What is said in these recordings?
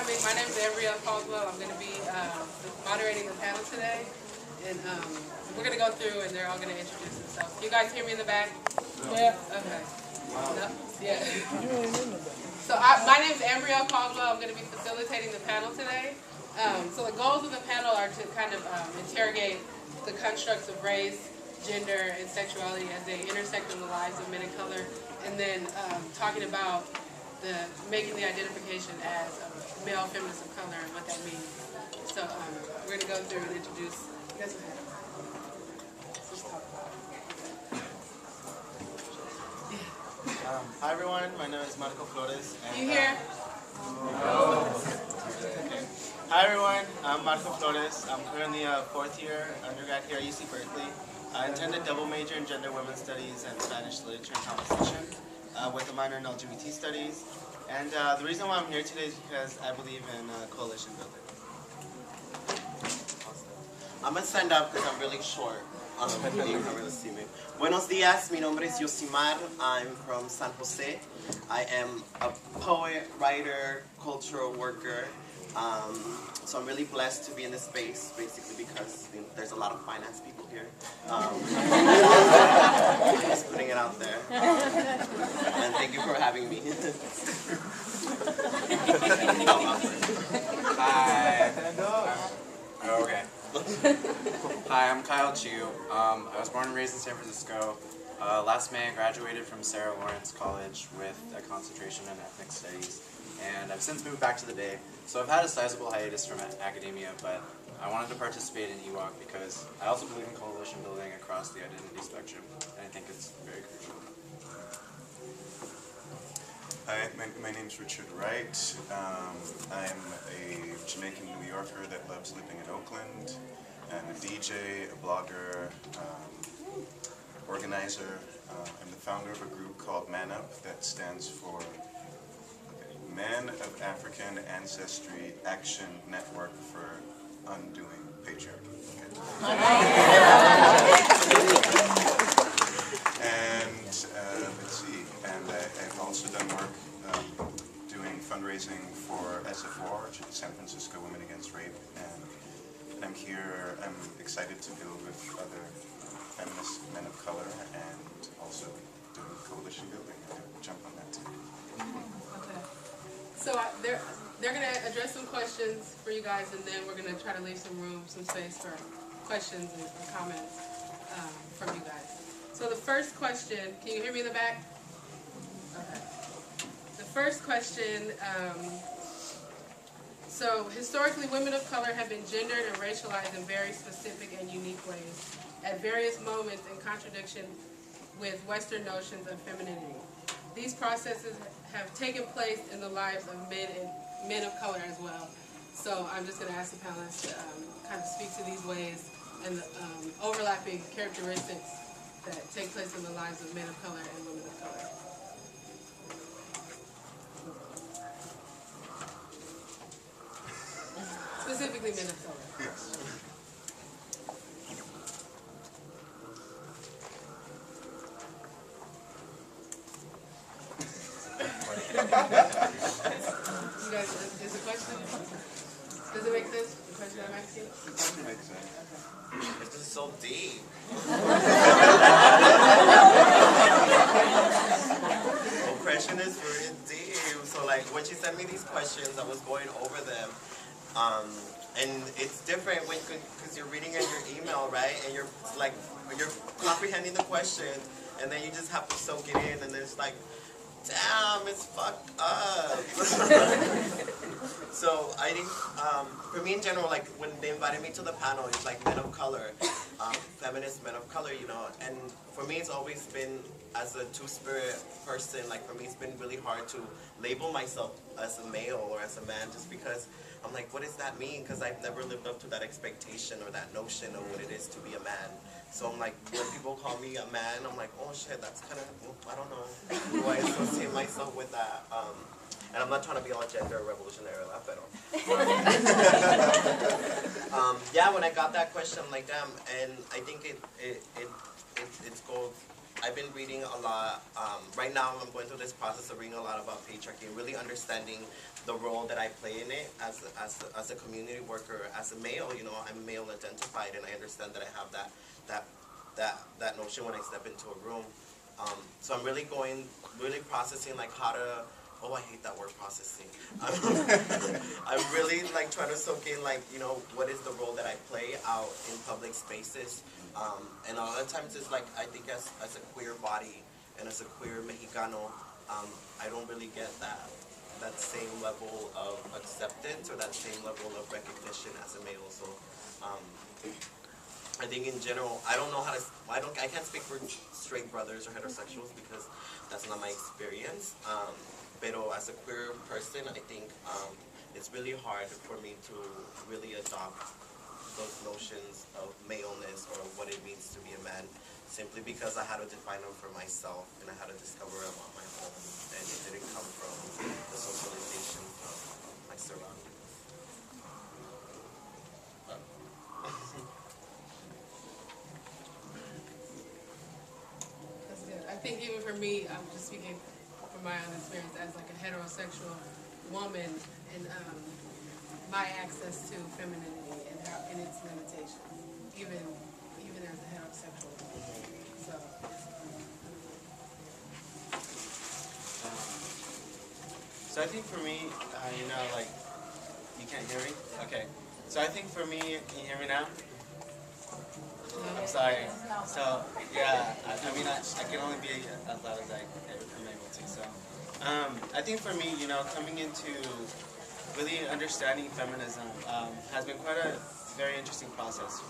coming. My name is Ambrielle Caldwell. I'm going to be moderating the panel today. And we're going to go through and they're all going to introduce themselves. Can you guys hear me in the back? Yeah. Okay. No? Yeah. So my name is Ambrielle Caldwell. I'm going to be facilitating the panel today. So the goals of the panel are to kind of interrogate the constructs of race, gender, and sexuality as they intersect in the lives of men of color. And then talking about making the identification as a male feminist of color and what that means. So we're going to go through and introduce. You guys go ahead. Let's talk about it. Hi everyone, my name is Flores. And, you here? Okay. Hi everyone, I'm Marco Flores. I'm currently a fourth year undergrad here at UC Berkeley. I intended double major in gender, women's studies, and Spanish literature and composition. With a minor in LGBT studies. And the reason why I'm here today is because I believe in coalition building. I'm going to stand up because I'm really short. You can't really see me. Buenos días, mi nombre es Yosimar. I'm from San Jose. I am a poet, writer, cultural worker. So I'm really blessed to be in this space, basically because there's a lot of finance people here. Just putting it out there. And thank you for having me. Hi. Okay. Hi, I'm Kyle Chu. I was born and raised in San Francisco. Last May I graduated from Sarah Lawrence College with a concentration in ethnic studies. And I've since moved back to the Bay. So I've had a sizable hiatus from academia, but I wanted to participate in EWOCC because I also believe in coalition building across the identity spectrum, and I think it's very crucial. Hi, my name's Richard Wright. I'm a Jamaican New Yorker that loves living in Oakland. I'm a DJ, a blogger, organizer. I'm the founder of a group called MAAANUP that stands for Men of African Ancestry Action Network for Undoing Patriarchy. And let's see, and I've also done work doing fundraising for SF4, which is San Francisco Women Against Rape, and I'm here, I'm excited to build with other feminist men of color and also doing coalition building. I'll jump on that too. So they're going to address some questions for you guys, and then we're going to try to leave some room, some space for questions and comments from you guys. So the first question, can you hear me in the back? Okay. The first question, so historically women of color have been gendered and racialized in very specific and unique ways at various moments in contradiction with Western notions of femininity. These processes have taken place in the lives of men of color as well. So I'm just going to ask the panelists to kind of speak to these ways and the overlapping characteristics that take place in the lives of men of color and women of color. Specifically men of color. Yes. You guys, is the question? Does it make sense? The question I'm asking? It doesn't make sense. This is so deep. Oppression is really deep. So like when she sent me these questions, I was going over them. And it's different when because you're reading in your email, right? And you're like you're comprehending the question, and then you just have to soak it in, and it's like, damn, it's fucked up. So I think for me in general, like when they invited me to the panel, it's like men of color, feminist men of color, you know. And for me, it's always been as a two-spirit person. Like for me, it's been really hard to label myself as a male or as a man, just because I'm like, what does that mean? Because I've never lived up to that expectation or that notion of what it is to be a man. So I'm like, when people call me a man, I'm like, oh shit, that's kind of, I don't know. Do I associate myself with that? And I'm not trying to be all gender revolutionary or that, but yeah, when I got that question, I'm like, damn. And I think it's called I've been reading a lot. Right now, I'm going through this process of reading a lot about patriarchy and really understanding the role that I play in it as a community worker, as a male. You know, I'm male identified, and I understand that I have that notion when I step into a room. So I'm really processing like how to. Oh, I hate that word, processing. I'm really like trying to soak in like, you know, what is the role that I play out in public spaces. And a lot of times it's like, I think as a queer body and as a queer Mexicano, I don't really get that same level of acceptance or that same level of recognition as a male. So I think in general, I don't know how to, I can't speak for straight brothers or heterosexuals because that's not my experience. Pero as a queer person, I think it's really hard for me to really adopt those notions of maleness or what it means to be a man, simply because I had to define them for myself and I had to discover them on my own, and it didn't come from the socialization of my surroundings. That's good. I think even for me, I'm just speaking from my own experience as like a heterosexual woman, and my access to femininity and its limitations, even as a heterosexual woman. So I think for me, you know, like, you can't hear me? Okay. So I think for me, can you hear me now? I'm sorry. So, yeah, I mean, I can only be as loud as I'm able to. So, I think for me, you know, coming into really understanding feminism has been quite a very interesting process.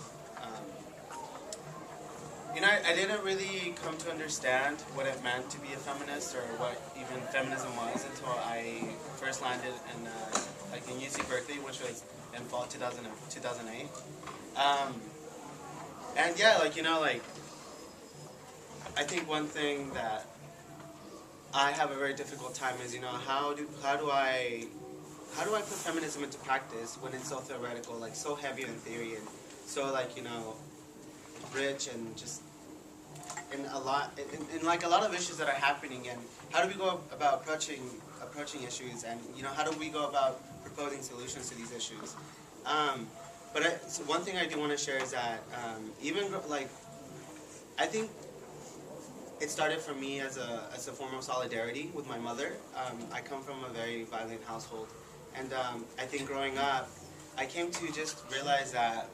You know, I didn't really come to understand what it meant to be a feminist or what even feminism was until I first landed in like in UC Berkeley, which was in fall 2008. And yeah, like, you know, like, I think one thing that I have a very difficult time is, you know, how do I put feminism into practice when it's so theoretical, like so heavy in theory and so, like, you know, rich and just in like a lot of issues that are happening, and how do we go about approaching issues, and, you know, how do we go about proposing solutions to these issues? But so one thing I do want to share is that even like, I think it started for me as a form of solidarity with my mother. I come from a very violent household, and I think growing up, I came to just realize that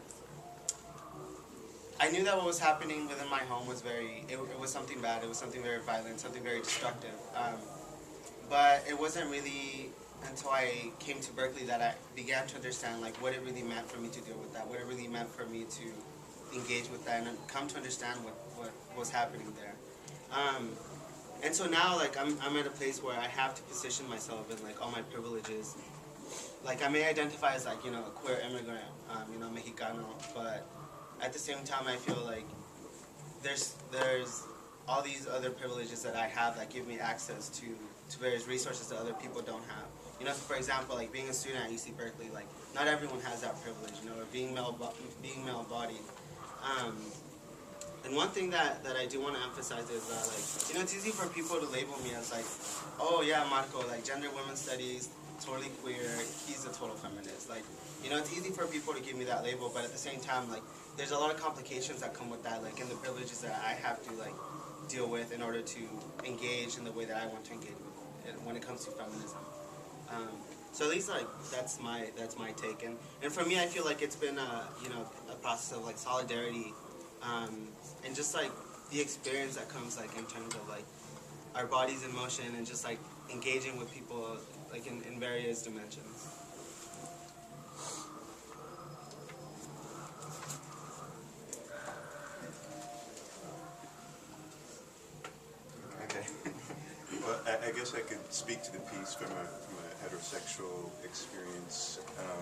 I knew that what was happening within my home was it was something bad. It was something very violent, something very destructive. But it wasn't really until I came to Berkeley that I began to understand like what it really meant for me to deal with that, what it really meant for me to engage with that, and come to understand what was happening there. And so now, like, I'm at a place where I have to position myself in like all my privileges. Like, I may identify as, like, you know, a queer immigrant, you know, Mexicano, but at the same time, I feel like there's all these other privileges that I have that give me access to various resources that other people don't have. You know, so for example, like being a student at UC Berkeley, like not everyone has that privilege, you know, or being male-bodied. And one thing that I do want to emphasize is that, like, you know, it's easy for people to label me as like, oh yeah, Marco, like gender, women's studies, totally queer, he's a total feminist. Like, you know, it's easy for people to give me that label, but at the same time, like, there's a lot of complications that come with that, like, and the privileges that I have to, like, deal with in order to engage in the way that I want to engage with it when it comes to feminism. So at least, like, that's my take, and for me, I feel like it's been you know, a process of like solidarity, and just like the experience that comes like in terms of like our bodies in motion and just like engaging with people like in various dimensions. Okay. Well, I guess I could speak to the piece from a heterosexual experience.